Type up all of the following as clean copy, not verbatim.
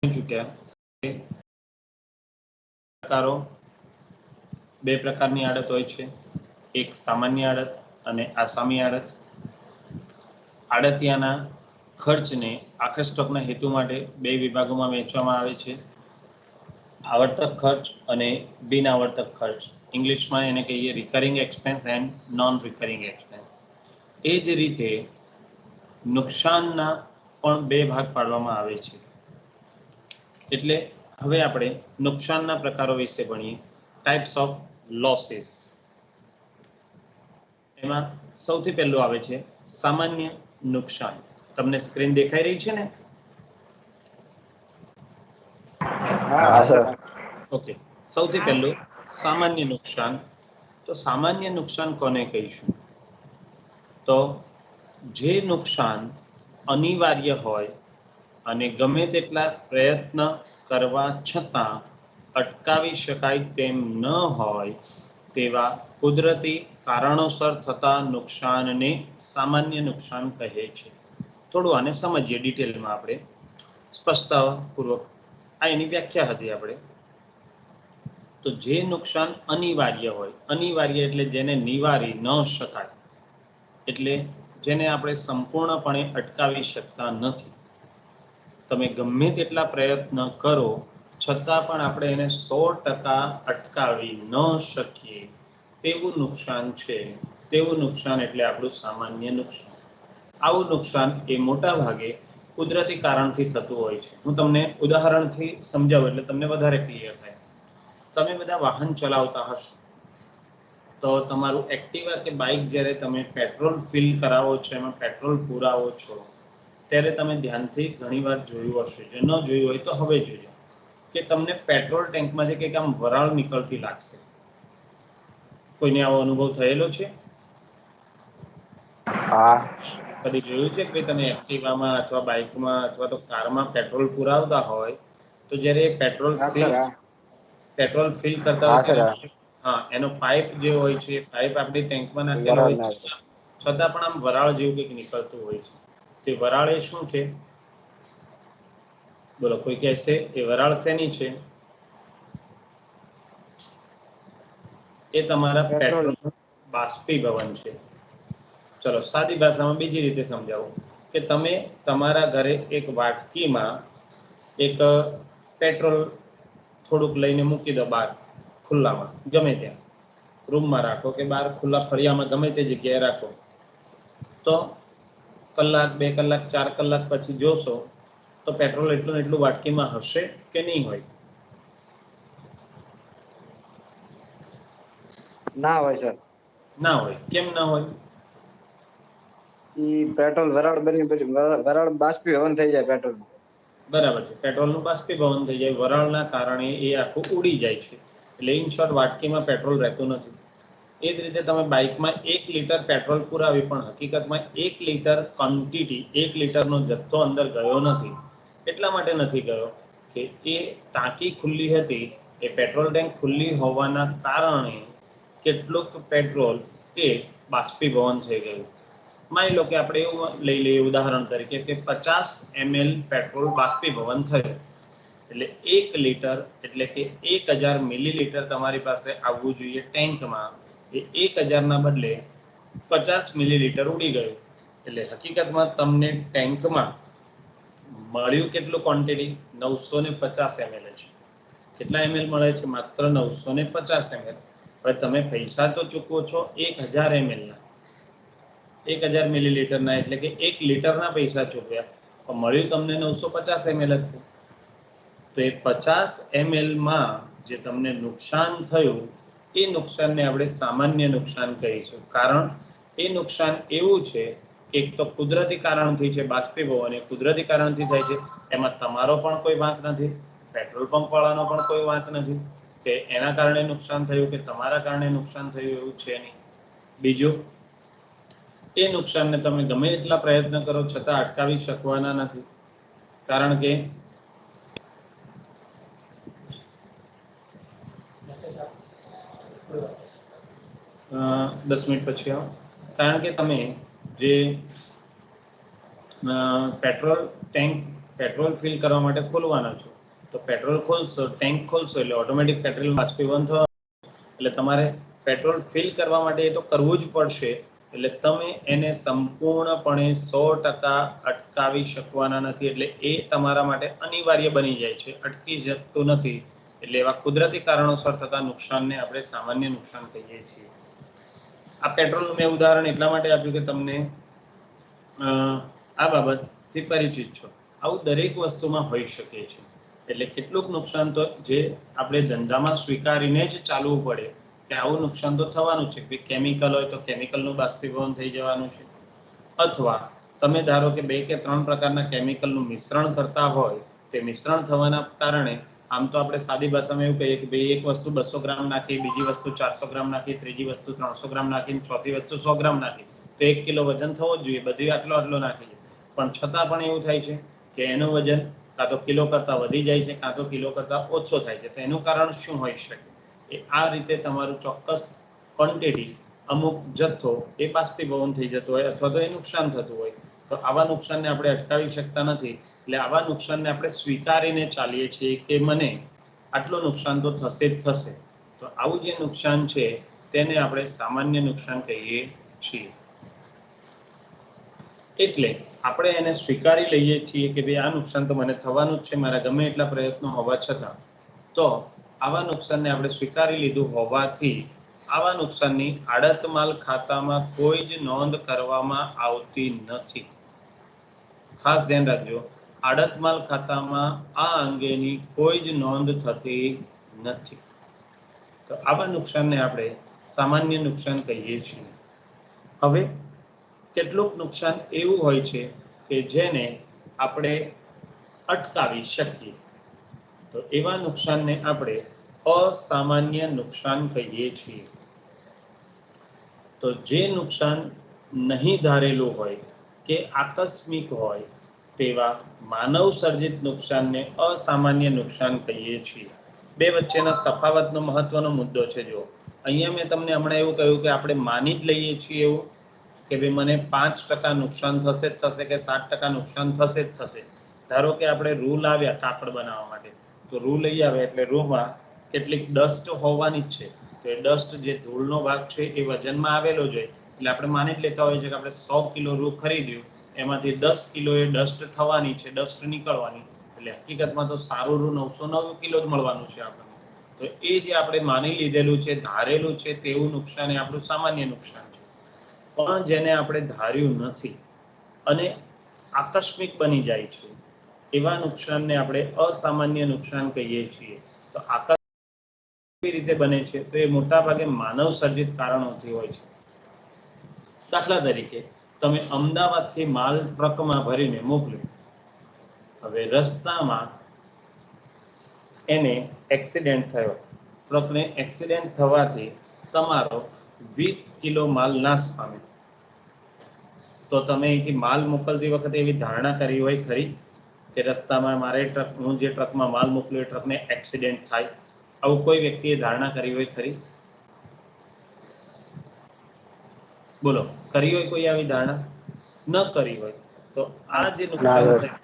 ચૂક્યા પ્રકારો બે પ્રકારની આડત હોય છે, એક સામાન્ય આડત અને આસામી આડત. આડતિયાના ખર્ચને આખા સ્ટોકના હેતુ માટે બે વિભાગોમાં વહેંચવામાં આવે છે, આવર્તક ખર્ચ અને બિન આવર્તક ખર્ચ. ઇંગ્લિશમાં એને કહીએ recurring expense and non recurring expense. એ જ રીતે નુકસાનના પણ બે ભાગ પાડવામાં આવે છે. એટલે હવે આપણે નુકસાનના પ્રકારો વિશે ભણીએ. Types of losses. એમાં સૌથી પહેલું આવે છે સામાન્ય નુકસાન. તમને સ્ક્રીન દેખાઈ રહી છે ને? હા સર. ઓકે, સૌથી પહેલું સામાન્ય નુકસાન. તો સામાન્ય નુકસાન કોને કહીશું? તો જે નુકસાન અનિવાર્ય હોય અને ગમે તેટલા પ્રયત્ન કરવા છતાં અટકાવી શકાય તેમ ન હોય તેવા કુદરતી કારણોસર થતા નુકસાનને સામાન્ય નુકસાન કહે છે. થોડું આને સમજીએ ડિટેલમાં આપણે સ્પષ્ટતાપૂર્વક. આ એની વ્યાખ્યા હતી આપણે. તો જે નુકસાન અનિવાર્ય હોય, અનિવાર્ય એટલે જેને નિવારી ન શકાય, એટલે જેને આપણે સંપૂર્ણપણે અટકાવી શકતા નથી. તમે ગમે તેટલા પ્રયત્ન કરો છતાં પણ આપણે એને 100% અટકાવી ન શકીએ તેવું નુકસાન છે. તેવું નુકસાન એટલે આપણું સામાન્ય નુકસાન. આવું નુકસાન એ મોટા ભાગે કુદરતી કારણથી થતું હોય છે. હું તમને ઉદાહરણથી સમજાવું એટલે તમને વધારે ક્લિયર થાય. તમે બધા વાહન ચલાવતા હશો તો તમારું એક્ટિવા કે બાઇક જ્યારે તમે પેટ્રોલ ફિલ કરાવો છો, એમાં પેટ્રોલ પુરાવો છો, ત્યારે તમે ધ્યાનથી ઘણીવાર જોયું હશે. જે ન જોયું હોય તો હવે જોજો કે તમને પેટ્રોલ ટેન્કમાંથી કંઈક આમ વરાળ નીકળતી લાગશે. કોઈને આવો અનુભવ થયેલો છે? હા. કદી જોયું છે કે તમે એક્ટિવામાં અથવા બાઇકમાં અથવા તો કારમાં પેટ્રોલ પુરાવતા હોય તો જ્યારે પેટ્રોલ ફિલ કરતા હોય ત્યારે હા, એનો પાઇપ જે હોય છે, પાઇપ આપણી ટેન્કમાં નાખેલો હોય છે, છતાં પણ આમ વરાળ જેવું કંઈક નીકળતું હોય છે. તે વરાળ એ શું છે? બોલો, કોઈ કહેશે એ વરાળ શેની છે? એ તમારા પેટ્રોલ બાષ્પીભવન છે. ચલો સાદી ભાષામાં બીજી રીતે સમજાવું કે તમે તમારા ઘરે એક વાટકીમાં એક પેટ્રોલ થોડુંક લઈને મૂકી દો બહાર ખુલ્લામાં, ગમે ત્યાં રૂમમાં રાખો કે બહાર ખુલ્લા ફળિયામાં, ગમે તે જગ્યાએ રાખો. તો કલાક, 2 કલાક, 4 કલાક પછી જોશો તો પેટ્રોલ એટલું વાટકીમાં હશે કે નહીં હોય? ના હોય સર. ના હોય. કેમ ના હોય? ઈ પેટ્રોલ વરાળ બની પછી વરાળ બાષ્પીભવન થઈ જાય પેટ્રોલ. બરાબર છે. પેટ્રોલનું બાષ્પીભવન થઈ જાય, વરાળના કારણે એ આખું ઉડી જાય છે. એટલે ઇન શોર્ટ વાટકીમાં પેટ્રોલ રહેતું નથી. એ જ રીતે તમે બાઇકમાં 1 લિટર પેટ્રોલ પુરાવી પણ હકીકતમાં 1 લિટર ક્વોન્ટિટી, 1 લિટરનો જથ્થો અંદર ગયો નથી. એટલા માટે નથી ગયો કે એ ટાંકી ખુલ્લી હતી, એ પેટ્રોલ ટેન્ક ખુલ્લી હોવાના કારણે કેટલુંક પેટ્રોલ એ બાષ્પીભવન થઈ ગયું. માની લો કે આપણે એવું લઈ લઈએ ઉદાહરણ તરીકે કે 50 ml પેટ્રોલ બાષ્પીભવન થયું. એટલે 1 લિટર એટલે કે 1000 મિલીલીટર તમારી પાસે આવવું જોઈએ ટેન્કમાં. એ 1000ના બદલે 50 મિલીલીટર ઉડી ગયું. એટલે હકીકતમાં તમને ટેન્કમાં મળ્યું કેટલું ક્વોન્ટિટી? 950 ml છે. કેટલા ml મળે છે? માત્ર 950 ml. હવે તમે પૈસા તો ચૂકવો છો 1000 ml ના, 1000 મિલીલીટરના, એટલે કે 1 લિટરના પૈસા ચૂકવ્યા, પણ મળ્યું તમને 950 ml જ. તો એ 50 ml માં જે તમને નુકસાન થયું એ નુકસાનને આપણે સામાન્ય નુકસાન કહીશું. કારણ એ નુકસાન એવું છે કે એક તો કુદરતી કારણથી છે, બાષ્પીભવન એ કુદરતી કારણથી થાય છે. એમાં તમારો પણ કોઈ વાંક નથી, પેટ્રોલ પંપ વાળાનો પણ કોઈ વાંક નથી કે એના કારણે નુકસાન થયું કે તમારા કારણે નુકસાન થયું, એવું છે નહીં. બીજું, એ નુકસાનને તમે ગમે એટલા પ્રયત્ન કરો છતાં અટકાવી શકવાના નથી. કારણ કે 10 મિનિટ પછી આવો. કારણ કે તમે જે પેટ્રોલ ટેન્ક પેટ્રોલ ફિલ કરવા માટે ખોલવાના છો, તો પેટ્રોલ ખોલશો, ટેન્ક ખોલશો એટલે ઓટોમેટિક પેટ્રોલ બાષ્પીભવન થવાનું, એટલે તમારે પેટ્રોલ ફિલ કરવા માટે એ તો કરવું જ પડશે. એટલે તમે એને સંપૂર્ણપણે 100% અટકાવી શકવાના નથી, એટલે એ તમારા માટે અનિવાર્ય બની જાય છે, અટકી જતું નથી. એટલે એવા કુદરતી કારણોસર થતા નુકસાનને આપણે સામાન્ય નુકસાન કહીએ છીએ. આ પેટ્રોલનું મેં ઉદાહરણ એટલા માટે આપ્યું કે તમને આ બાબતથી પરિચિત છો. આવું દરેક વસ્તુમાં હોઈ શકે છે. એટલે કેટલુંક નુકસાન તો જે આપણે ધંધામાં સ્વીકારીને જ ચાલવું પડે કે આવું નુકસાન તો થવાનું છે. કેમિકલ હોય તો કેમિકલનું બાષ્પીભવન થઈ જવાનું છે, અથવા તમે ધારો કે 2 કે 3 પ્રકારના કેમિકલનું મિશ્રણ કરતા હોય, તે મિશ્રણ થવાના કારણે આમ તો આપણે સાદી ભાષામાં એવું કહીએ કે ભાઈ એક વસ્તુ 200 ગ્રામ નાખી, બીજી વસ્તુ 400 ગ્રામ નાખી, ત્રીજી વસ્તુ 300 ગ્રામ નાખી, ચોથી વસ્તુ 100 ગ્રામ નાખી, તો 1 કિલો વજન થવો જ જોઈએ, બધી આટલો નાખી. પણ છતાં પણ એવું થાય છે કે એનું વજન કાં તો કિલો કરતાં વધી જાય છે, કાં તો કિલો કરતાં ઓછો થાય છે. તો એનું કારણ શું હોઈ શકે? એ આ રીતે તમારું ચોક્કસ ક્વોન્ટિટી, અમુક જથ્થો એ બાષ્પીભવન થઈ જતો હોય અથવા તો એ નુકસાન થતું હોય. તો આવા નુકસાનને આપણે અટકાવી શકતા નથી. એટલે આવા નુકસાનને આપણે સ્વીકારીને ચાલીએ છીએ કે મને આટલું નુકસાન તો થશે જ થશે. તો આવું જે નુકસાન છે તેને આપણે સામાન્ય નુકસાન કહીએ છીએ. એટલે આપણે એને સ્વીકારી લઈએ છીએ કે ભાઈ આ નુકસાન તો મને થવાનું જ છે, મારા ગમે એટલા પ્રયત્નો હોવા છતાં. તો આવા નુકસાનને આપણે સ્વીકારી લીધું હોવાથી આવા નુકસાનની આડત માલ ખાતામાં કોઈ જ નોંધ કરવામાં આવતી નથી. ખાસ ધ્યાન રાખજો, આડત માલ ખાતામાં આ અંગેની કોઈ જ નોંધ થતી નથી. તો આવા નુકસાનને આપણે સામાન્ય નુકસાન કહીએ છીએ. હવે કેટલુંક નુકસાન એવું હોય છે કે જેને આપણે અટકાવી શકીએ. તો એવા નુકસાનને આપણે અસામાન્ય નુકસાન કહીએ છીએ. તો જે નુકસાન નહીં ધારેલું હોય કે આકસ્મિક હોય તેવા માનવ સર્જિત નુકસાનને અસામાન્ય નુકસાન કહીએ છીએ. બે વચ્ચેના તફાવતનો મહત્વનો મુદ્દો છે. જો અહીંયા મેં તમને હમણાં એવું કહ્યું કે આપણે માની જ લઈએ છીએ એવું કે ભાઈ મને 5% નુકસાન થશે જ થશે કે 7% નુકસાન થશે જ થશે. ધારો કે આપણે રૂ લાવ્યા કાપડ બનાવવા માટે, તો રૂ લઈ આવે એટલે રૂમાં કેટલીક ડસ્ટ હોવાની જ છે. તો એ ડસ્ટ જે ધૂળનો ભાગ છે એ વજનમાં આવેલો જ હોય. એટલે આપણે માની જ લેતા હોઈએ છીએ કે આપણે 100 કિલો રૂ ખરીદ્યું, એમાંથી 10 કિલો એ ડસ્ટ થવાની છે, ડસ્ટ નીકળવાની. એટલે હકીકતમાં તો સારું રૂ 909 કિલો જ મળવાનું છે આપણને. તો એ જે આપણે માની લીધેલું છે, ધારેલું છે તેવું નુકસાન એ આપણું સામાન્ય નુકસાન છે. પણ જેને આપણે ધાર્યું નથી અને આકસ્મિક બની જાય છે એવા નુકસાનને આપણે અસામાન્ય નુકસાન કહીએ છીએ. તો કેવી રીતે બને છે? તો એ મોટા ભાગે માનવ સર્જિત કારણોથી હોય છે. દાખલા તરીકે તમે અમદાવાદથી માલ ટ્રકમાં ભરીને મોકલ્યો, હવે રસ્તામાં એને એક્સિડન્ટ થયો, ટ્રકને એક્સિડન્ટ થવાથી તમારો 20 કિલો માલ નાશ પામ્યો. તો તમે અહીંથી માલ મોકલતી વખતે એવી ધારણા કરી હોય ખરી કે રસ્તામાં મારે હું જે ટ્રકમાં માલ મોકલ્યો એ ટ્રકને એક્સિડન્ટ થાય? આવું કોઈ વ્યક્તિએ ધારણા કરી હોય ખરી? બોલો, કરી હોય કોઈ આવી ધારણા? ન કરી હોય. તો આ જે નુકસાન થયું,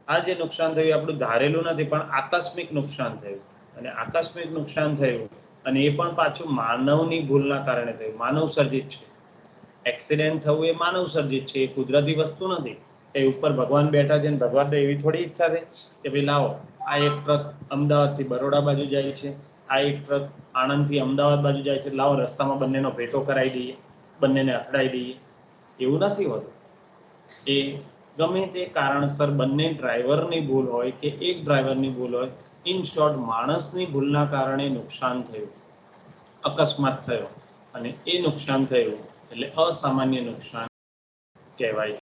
આ જે નુકસાન થયું આપણું ધારેલું નથી, પણ આકસ્મિક નુકસાન થયું. અને આકસ્મિક નુકસાન થયું અને એ પણ પાછું માનવની ભૂલના કારણે થયું, માનવ સર્જિત છે. એક્સિડન્ટ થવું એ માનવ સર્જિત છે, એ કુદરતી વસ્તુ નથી. એ ઉપર ભગવાન બેઠા છે ને ભગવાનને એવી થોડી ઈચ્છા થઈ કે ભાઈ લાવો આ એક ટ્રક અમદાવાદથી બરોડા બાજુ જાય છે, આ એક ટ્રક આણંદથી અમદાવાદ બાજુ જાય છે, લાવો રસ્તામાં બંનેનો ભેટો કરાવી દઈએ, બંનેને અથડાઈ દઈએ. એવું નથી હોતું. એ ગમે તે કારણસર બંને ડ્રાઈવરની ભૂલ હોય કે એક ડ્રાઈવરની ભૂલ હોય, ઇન શોર્ટ માણસની ભૂલના કારણે નુકસાન થયું, અકસ્માત થયો અને એ નુકસાન થયું એટલે અસામાન્ય નુકસાન કહેવાય.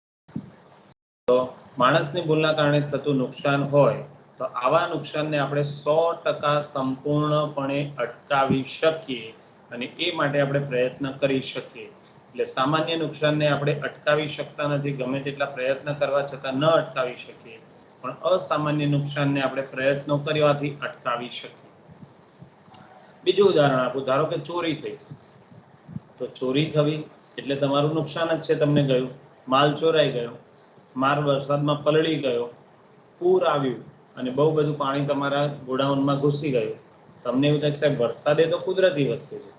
તો માણસની ભૂલના કારણે થતું નુકસાન હોય તો આવા નુકસાનને આપણે 100% સંપૂર્ણપણે અટકાવી શકીએ અને એ માટે આપણે પ્રયત્ન કરી શકીએ. એટલે સામાન્ય નુકસાનને આપણે અટકાવી શકતા નથી, ગમે તેટલા પ્રયત્ન કરવા છતાં ન અટકાવી શકીએ, પણ અસામાન્ય નુકસાનને આપણે પ્રયત્નો કરવાથી અટકાવી શકીએ. બીજું ઉદાહરણ આપું, ધારો કે ચોરી થઈ, તો ચોરી થવી એટલે તમારું નુકસાન જ છે. તમને ગયું, માલ ચોરાઈ ગયો, માલ વરસાદમાં પલળી ગયો, પૂર આવ્યું અને બહુ બધું પાણી તમારા ગોડાઉનમાં ઘૂસી ગયું, તમને એવું થાય કે સાહેબ વરસાદ એ તો કુદરતી વસ્તુ છે.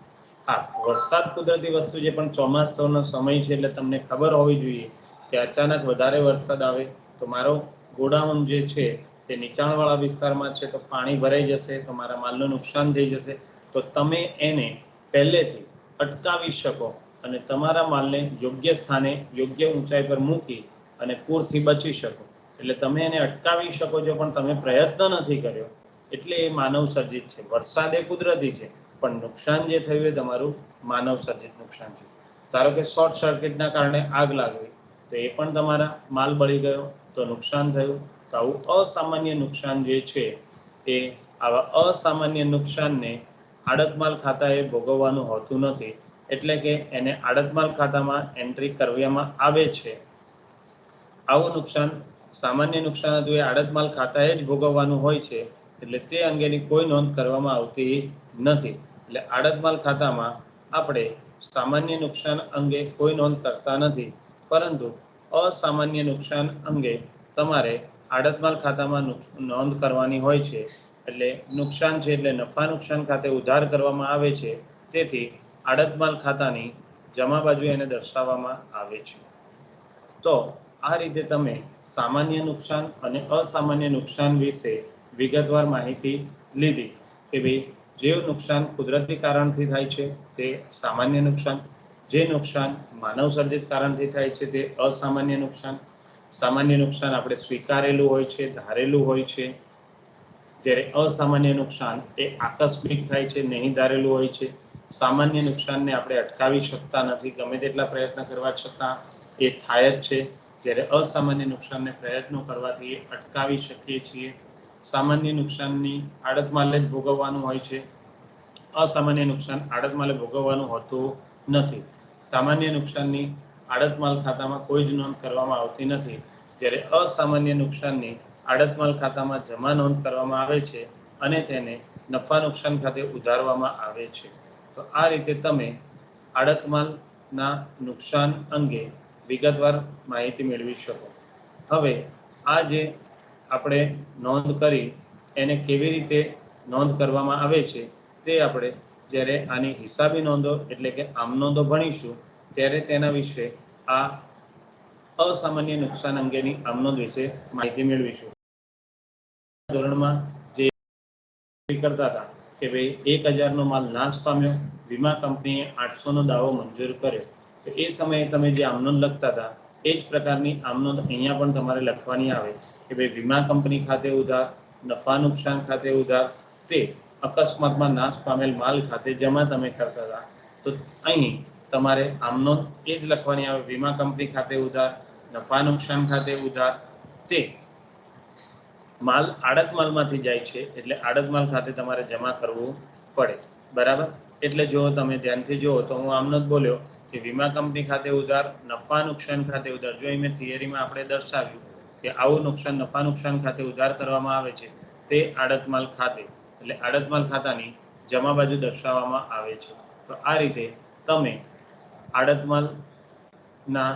હા, વરસાદ કુદરતી વસ્તુ છે, પણ ચોમાસાનો સમય છે એટલે તમને ખબર હોવી જોઈએ કે અચાનક વધારે વરસાદ આવે તો મારો ગોડાઉન જે છે તે નીચાણવાળા વિસ્તારમાં છે, તો પાણી ભરાઈ જશે, તો મારા માલનું નુકસાન થઈ જશે. તો તમે એને પહેલેથી અટકાવી શકો અને તમારા માલને યોગ્ય સ્થાને યોગ્ય ઊંચાઈ પર મૂકી અને પૂરથી બચી શકો. એટલે તમે એને અટકાવી શકો છો, પણ તમે પ્રયત્ન નથી કર્યો, એટલે એ માનવ સર્જિત છે. વરસાદ એ કુદરતી છે, પણ નુકસાન જે થયું એ તમારું માનવ સર્જિત નુકસાન છે. ધારો કે શોર્ટ સર્કિટના કારણે આગ લાગી, તો એ પણ તમારા માલ બળી ગયો, તો નુકસાન થયું. તો આવું અસામાન્ય નુકસાન જે છે એ આવા અસામાન્ય નુકસાનને આડતમાલ ખાતાએ ભોગવવાનું હોતું નથી. એટલે કે એને આડતમાલ ખાતામાં એન્ટ્રી કરવામાં આવે છે. આવું નુકસાન સામાન્ય નુકસાન હતું એ આડતમાલ ખાતાએ જ ભોગવવાનું હોય છે. એટલે તે અંગેની કોઈ નોંધ કરવામાં આવતી નથી. એટલે આડતમાલ ખાતામાં આપણે સામાન્ય નુકસાન અંગે કોઈ નોંધ કરતા નથી, પરંતુ અસામાન્ય નુકસાન અંગે તમારે આડતમાલ ખાતામાં નોંધ કરવાની હોય છે. એટલે નુકસાન છે એટલે નફા નુકસાન ખાતે ઉધાર કરવામાં આવે છે. તેથી આડતમાલ ખાતાની જમા બાજુ એને દર્શાવવામાં આવે છે. તો આ રીતે તમે સામાન્ય નુકસાન અને અસામાન્ય નુકસાન વિશે વિગતવાર માહિતી લીધી કે ભાઈ જે નુકસાન કુદરતી કારણથી થાય છે તે સામાન્ય નુકસાન, જે નુકસાન માનવ સર્જિત કારણથી થાય છે તે અસામાન્ય નુકસાન. સામાન્ય નુકસાન આપણે સ્વીકારેલું હોય છે, ધારેલું હોય છે, જ્યારે અસામાન્ય નુકસાન એ આકસ્મિક થાય છે, નહીં ધારેલું હોય છે. સામાન્ય નુકસાનને આપણે અટકાવી શકતા નથી, ગમે તેટલા પ્રયત્ન કરવા છતાં એ થાય જ છે. જ્યારે અસામાન્ય નુકસાનને પ્રયત્નો કરવાથી એ અટકાવી શકીએ છીએ. સામાન્ય નુકસાનની આડતમાલે જ ભોગવવાનું હોય છે, અસામાન્ય નુકસાન આડતમાલે ભોગવવાનું હોતું નથી. સામાન્ય નુકસાનની આડતમાલ ખાતામાં કોઈ જ નોંધ કરવામાં આવતી નથી, જ્યારે અસામાન્ય નુકસાનની આડતમાલ ખાતામાં જમા નોંધ કરવામાં આવે છે અને તેને નફા નુકસાન ખાતે ઉધારવામાં આવે છે. તો આ રીતે તમે આડતમાલના નુકસાન અંગે વિગતવાર માહિતી મેળવી શકો. હવે આ જે આપણે નોંધ કરી એને કેવી રીતે નોંધ કરવામાં આવે છે તે આપણે જ્યારે આની હિસાબી નોંધો એટલે કે આમ નોંધો ભણીશું ત્યારે તેના વિશે આ અસામાન્ય નુકસાન અંગેની આમ નોંધ વિશે માહિતી મેળવીશું. ધોરણમાં જે કરતા હતા કે ભાઈ 1000 નો માલ નાશ પામ્યો, વીમા કંપનીએ 800 નો દાવો મંજૂર કર્યો, તો એ સમયે તમે જે આમનોંધ લખતા હતા એ જ પ્રકારની આમનોંધ અહીંયા પણ તમારે લખવાની આવે કે ભાઈ વીમા કંપની ખાતે ઉધાર, નફા નુકસાન ખાતે ઉધાર, તે અકસ્માતમાં નાશ પામેલ માલ ખાતે જમા તમે કરતા હતા. તો અહીં તમારે આમનોંધ એ જ લખવાની આવે, વીમા કંપની ખાતે ઉધાર, નફા નુકસાન ખાતે ઉધાર, તે માલ આડત માલમાંથી જાય છે એટલે આડત માલ ખાતે તમારે જમા કરવું પડે. બરાબર? એટલે જો તમે ધ્યાનથી જુઓ તો હું આમનો જ બોલ્યો કે વીમા કંપની ખાતે ઉધાર, નફા નુકસાન ખાતે ઉધાર. જો અહીં થિયરીમાં આપણે દર્શાવ્યું કે આવું નુકસાન નફા નુકસાન ખાતે ઉધાર કરવામાં આવે છે તે આડત માલ ખાતે, એટલે આડત માલ ખાતાની જમા બાજુ દર્શાવવામાં આવે છે. તો આ રીતે તમે આડત માલના